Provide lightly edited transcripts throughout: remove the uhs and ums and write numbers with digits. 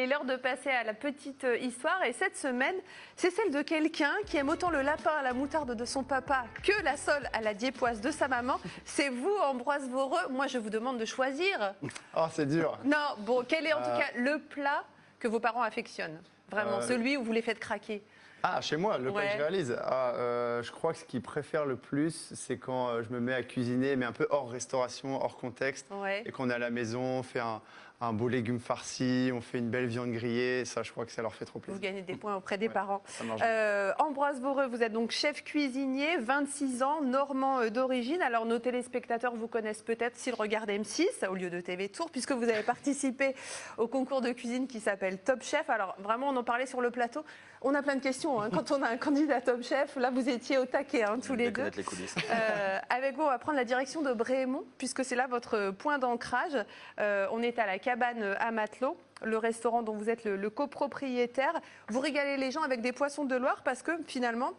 C'est l'heure de passer à la petite histoire et cette semaine, c'est celle de quelqu'un qui aime autant le lapin à la moutarde de son papa que la sole à la diépoise de sa maman. C'est vous, Ambroise Voreux. Moi, je vous demande de choisir. Oh, c'est dur. Non, bon, quel est en tout cas le plat que vos parents affectionnent? Vraiment, celui où vous les faites craquer. Ah, chez moi, le plat que Ouais. je réalise. Je crois que ce qu'ils préfèrent le plus, c'est quand je me mets à cuisiner, mais un peu hors restauration, hors contexte. Ouais. Et qu'on est à la maison, on fait un beau légume farci, on fait une belle viande grillée. Ça, je crois que ça leur fait trop Vous plaisir. gagnez des points auprès des Ouais, parents. ça marche bien. Ambroise Voreux, vous êtes donc chef cuisinier, 26 ans, normand d'origine. Alors nos téléspectateurs vous connaissent peut-être s'ils regardent M6 au lieu de TV Tour, puisque vous avez participé au concours de cuisine qui s'appelle Top Chef. Alors vraiment, on en parlait sur le plateau. On a plein de questions. Quand on a un candidat Top Chef, là vous étiez au taquet tous les deux. Les coulisses. Avec vous, on va prendre la direction de Bréhémont, puisque c'est là votre point d'ancrage. On est à la cabane à Matelot, le restaurant dont vous êtes le copropriétaire. Vous régalez les gens avec des poissons de Loire parce que finalement,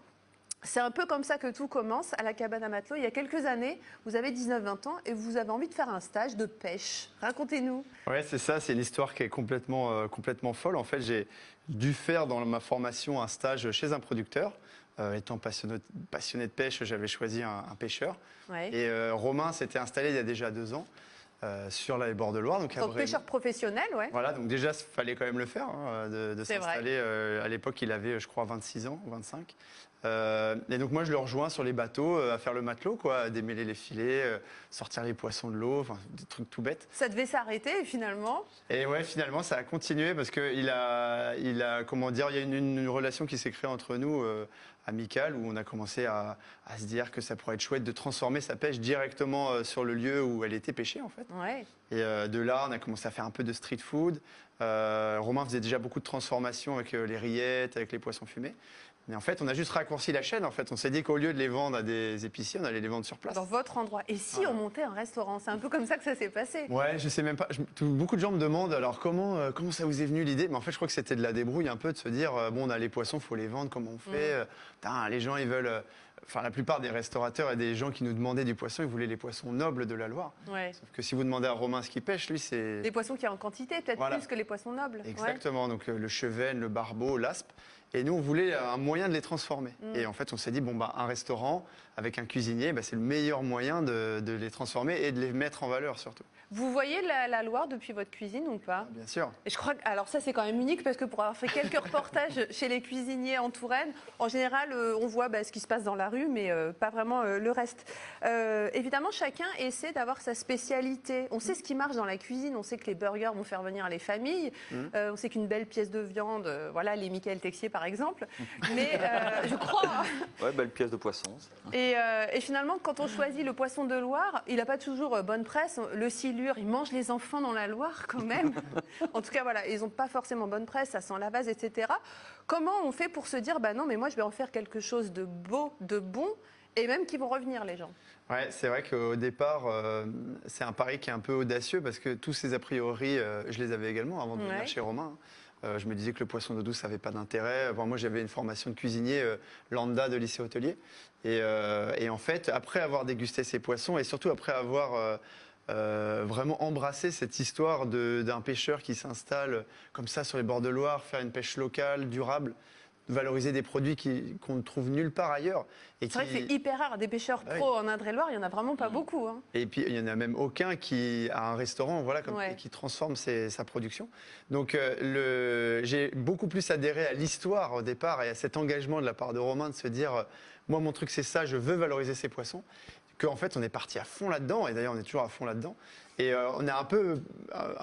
c'est un peu comme ça que tout commence à la cabane à Matelot. Il y a quelques années, vous avez 19-20 ans et vous avez envie de faire un stage de pêche. Racontez-nous. Ouais, c'est ça, c'est l'histoire qui est complètement folle. En fait, j'ai dû faire dans ma formation un stage chez un producteur. Étant passionné de pêche, j'avais choisi un pêcheur. Ouais. Et Romain s'était installé il y a déjà 2 ans sur les bords de Loire. Donc à Donc Bréhémont. pêcheur professionnel, ouais. Voilà, donc déjà, il fallait quand même le faire, de C'est s'installer. À l'époque, il avait, je crois, 26 ans, 25. Et donc moi, je le rejoins sur les bateaux à faire le matelot, quoi, à démêler les filets, sortir les poissons de l'eau, enfin, des trucs tout bêtes. Ça devait s'arrêter finalement. Et ouais, finalement, ça a continué parce comment dire, il y a une relation qui s'est créée entre nous, amicale, où on a commencé à se dire que ça pourrait être chouette de transformer sa pêche directement sur le lieu où elle était pêchée, en fait. Ouais. Et de là, on a commencé à faire un peu de street food. Romain faisait déjà beaucoup de transformations avec les rillettes, avec les poissons fumés. Mais en fait, on a juste raccourci la chaîne. En fait, on s'est dit qu'au lieu de les vendre à des épiciers, on allait les vendre sur place. Dans votre endroit. Et si on montait un restaurant? C'est un peu comme ça que ça s'est passé. Ouais, je sais même pas. Beaucoup de gens me demandent alors comment ça vous est venu l'idée. Mais en fait, je crois que c'était de la débrouille un peu de se dire bon, on a les poissons, faut les vendre. Comment on fait? Putain, les gens ils veulent. Enfin, la plupart des restaurateurs et des gens qui nous demandaient du poisson, ils voulaient les poissons nobles de la Loire. Ouais. Sauf que si vous demandez à Romain ce qu'il pêche, lui, c'est Des poissons qui en quantité, peut-être Voilà. plus que les poissons nobles. exactement. Donc le chevenne, le barbeau, l'aspe. Et nous, on voulait un moyen de les transformer. Et en fait, on s'est dit, bon, bah, un restaurant avec un cuisinier, bah, c'est le meilleur moyen de les transformer et de les mettre en valeur, surtout. Vous voyez la Loire depuis votre cuisine ou pas? Bien sûr. Et je crois que, alors ça c'est quand même unique parce que pour avoir fait quelques reportages chez les cuisiniers en Touraine, en général on voit ce qui se passe dans la rue mais pas vraiment le reste. Évidemment chacun essaie d'avoir sa spécialité. On sait ce qui marche dans la cuisine, on sait que les burgers vont faire venir les familles, on sait qu'une belle pièce de viande, voilà les Michael Texier par exemple, mais je crois... Ouais, belle pièce de poisson. Et finalement, quand on choisit le poisson de Loire, il n'a pas toujours bonne presse. Le silure, il mange les enfants dans la Loire quand même. En tout cas, voilà, ils n'ont pas forcément bonne presse, ça sent la vase, etc. Comment on fait pour se dire, bah non, mais moi je vais en faire quelque chose de beau, de bon, et même qui vont revenir les gens? Ouais, c'est vrai qu'au départ, c'est un pari qui est un peu audacieux parce que tous ces a priori, je les avais également avant de venir chez Romain. Je me disais que le poisson d'eau douce, ça n'avait pas d'intérêt. Enfin, moi, j'avais une formation de cuisinier lambda de lycée hôtelier. Et en fait, après avoir dégusté ces poissons et surtout après avoir vraiment embrassé cette histoire d'un pêcheur qui s'installe comme ça sur les bords de Loire, faire une pêche locale, durable, valoriser des produits qu'on ne trouve nulle part ailleurs. C'est vrai que c'est hyper rare. Des pêcheurs pros en Indre-et-Loire, il n'y en a vraiment pas beaucoup. Et puis, il n'y en a même aucun qui a un restaurant et qui transforme sa production. Donc, j'ai beaucoup plus adhéré à l'histoire au départ et à cet engagement de la part de Romain de se dire, moi, mon truc, c'est ça, je veux valoriser ces poissons. Qu'en fait, on est parti à fond là-dedans. Et d'ailleurs, on est toujours à fond là-dedans. Et on a un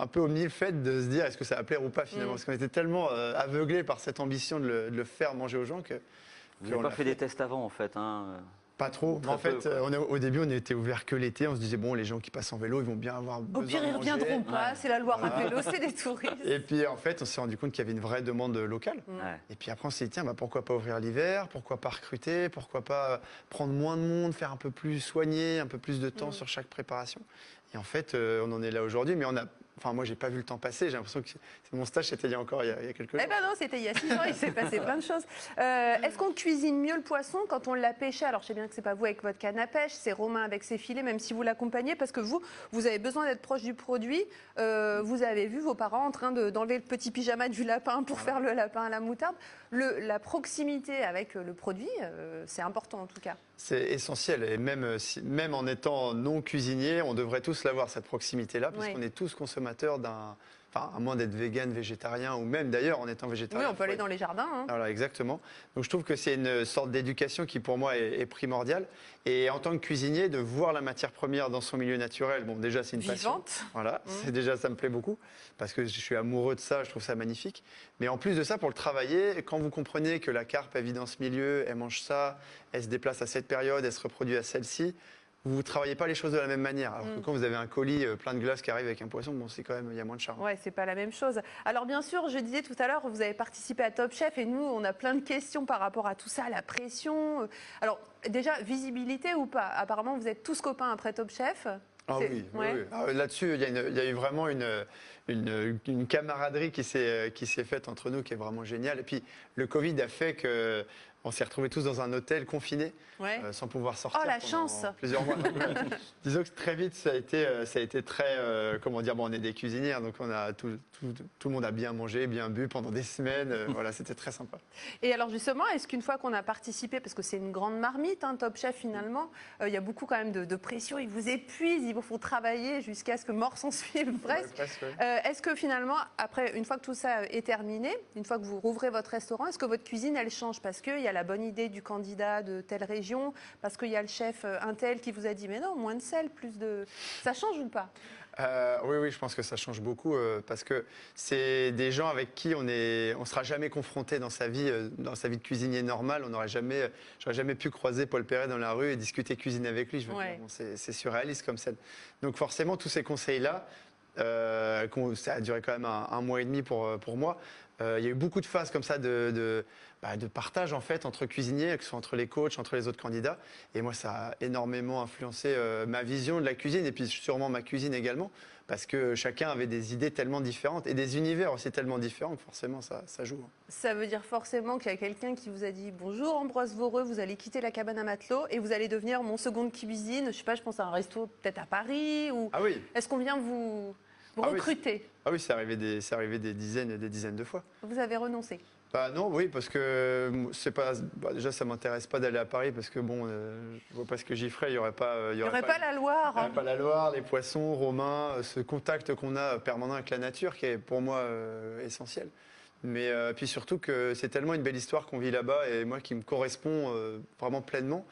peu omis le fait de se dire, est-ce que ça va plaire ou pas, finalement. Parce qu'on était tellement aveuglés par cette ambition de le faire manger aux gens que... Vous n'avez pas fait des tests avant, en fait, hein? Pas trop. En fait, au début, on n'était ouvert que l'été. On se disait, bon, les gens qui passent en vélo, ils vont bien avoir besoin Au pire, de ils ne manger. reviendront pas. C'est la Loire à vélo, c'est des touristes. Et puis, en fait, on s'est rendu compte qu'il y avait une vraie demande locale. Et puis après, on s'est dit, tiens, pourquoi pas ouvrir l'hiver? Pourquoi pas recruter? Pourquoi pas prendre moins de monde, faire un peu plus soigné, un peu plus de temps sur chaque préparation? Et en fait, on en est là aujourd'hui. Mais on a Enfin, moi, j'ai pas vu le temps passer. J'ai l'impression que mon stage, c'était il y a quelques jours. Eh ben non, c'était il y a 6 ans, il s'est passé plein de choses. Est-ce qu'on cuisine mieux le poisson quand on l'a pêché? Alors, je sais bien que c'est pas vous avec votre canne à pêche, c'est Romain avec ses filets, même si vous l'accompagnez, parce que vous avez besoin d'être proche du produit. Vous avez vu vos parents en train d'enlever le petit pyjama du lapin pour faire le lapin à la moutarde. La proximité avec le produit, c'est important en tout cas. C'est essentiel. Et même en étant non cuisinier, on devrait tous l'avoir, cette proximité-là, puisqu'on est tous consommateurs Enfin, à moins d'être vegan, végétarien, ou même d'ailleurs en étant végétarien. Oui, on peut aller dans les jardins. Hein. Voilà, exactement. Donc je trouve que c'est une sorte d'éducation qui pour moi est primordiale. Et en tant que cuisinier, de voir la matière première dans son milieu naturel, bon déjà c'est une passion. Voilà, c'est déjà ça me plaît beaucoup parce que je suis amoureux de ça, je trouve ça magnifique. Mais en plus de ça, pour le travailler, quand vous comprenez que la carpe elle vit dans ce milieu, elle mange ça, elle se déplace à cette période, elle se reproduit à celle-ci. Vous ne travaillez pas les choses de la même manière. Alors que quand vous avez un colis plein de glace qui arrive avec un poisson, bon, c'est quand même, il y a moins de charme. Ouais, c'est pas la même chose. Alors bien sûr, je disais tout à l'heure, vous avez participé à Top Chef et nous, on a plein de questions par rapport à tout ça, la pression. Alors déjà, visibilité ou pas? Apparemment, vous êtes tous copains après Top Chef. Ah oui, ouais. Oui. Là-dessus, il y a eu vraiment une camaraderie qui s'est faite entre nous qui est vraiment géniale. Et puis, le Covid a fait que on s'est retrouvés tous dans un hôtel confiné, sans pouvoir sortir. Oh, la chance! Plusieurs mois. Disons que très vite, ça a été très, comment dire, bon, on est des cuisinières, donc tout le monde a bien mangé, bien bu pendant des semaines. Voilà, c'était très sympa. Et alors justement, est-ce qu'une fois qu'on a participé, parce que c'est une grande marmite, hein, Top Chef finalement, il y a beaucoup quand même de pression, ils vous épuisent, ils vous font travailler jusqu'à ce que mort s'en suive presque. Est-ce que finalement, après, une fois que tout ça est terminé, une fois que vous rouvrez votre restaurant, est-ce que votre cuisine, elle change? Parce qu'il y a la bonne idée du candidat de telle région, parce qu'il y a le chef un tel qui vous a dit mais non, moins de sel, plus de... Ça change ou pas? Oui, je pense que ça change beaucoup parce que c'est des gens avec qui on sera jamais confronté dans sa vie de cuisinier normal. J'aurais jamais pu croiser Paul Perret dans la rue et discuter cuisine avec lui. Je veux dire, bon, c'est surréaliste comme scène. Donc forcément, tous ces conseils-là, ça a duré quand même un mois et demi pour moi. Il y a eu beaucoup de phases comme ça de partage en fait entre cuisiniers, que ce soit entre les coachs, entre les autres candidats. Et moi, ça a énormément influencé ma vision de la cuisine et puis sûrement ma cuisine également, parce que chacun avait des idées tellement différentes et des univers aussi tellement différents que forcément ça joue. Ça veut dire forcément qu'il y a quelqu'un qui vous a dit bonjour Ambroise Voreux, vous allez quitter la cabane à matelot et vous allez devenir mon seconde cuisine. Je sais pas, je pense à un resto peut-être à Paris ou. Ah oui. Est-ce qu'on vient vous recruter? Ah oui, c'est arrivé des dizaines et des dizaines de fois. Vous avez renoncé? Non, oui, parce que c'est pas. Déjà, ça m'intéresse pas d'aller à Paris parce que bon, je vois pas ce que j'y ferais. Il y aurait pas. Il y aurait pas la Loire. Il y aurait pas la Loire, les poissons, Romain, ce contact qu'on a permanent avec la nature qui est pour moi essentiel. Mais puis surtout que c'est tellement une belle histoire qu'on vit là-bas et moi qui me correspond vraiment pleinement.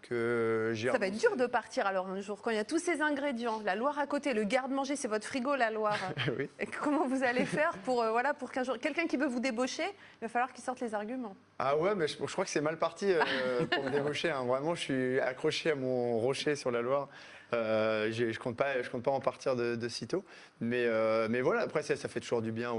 Ça va être dur de partir alors un jour quand il y a tous ces ingrédients, la Loire à côté, le garde-manger, c'est votre frigo la Loire. Oui. Et comment vous allez faire pour qu'un jour quelqu'un qui veut vous débaucher, il va falloir qu'il sorte les arguments. Ah ouais, mais je crois que c'est mal parti pour me débaucher. Hein. Vraiment, je suis accroché à mon rocher sur la Loire. Je compte pas en partir de sitôt. Mais voilà, après ça fait toujours du bien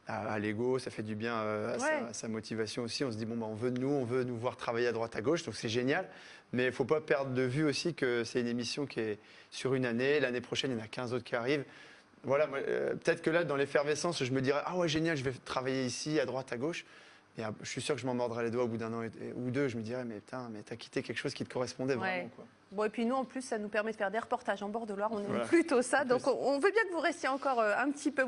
à l'ego, ça fait du bien à sa motivation aussi. On se dit bon, on veut nous voir travailler à droite à gauche, donc c'est génial. Mais il ne faut pas perdre de vue aussi que c'est une émission qui est sur une année. L'année prochaine, il y en a 15 autres qui arrivent. Voilà, peut-être que là, dans l'effervescence, je me dirais ah ouais, génial, je vais travailler ici, à droite, à gauche. Et je suis sûr que je m'en mordrai les doigts au bout d'un an ou deux. Je me dirais mais putain, mais t'as quitté quelque chose qui te correspondait vraiment, quoi. Bon, et puis nous, en plus, ça nous permet de faire des reportages en bord de Loire. On aime plutôt ça. Donc, on veut bien que vous restiez encore un petit peu.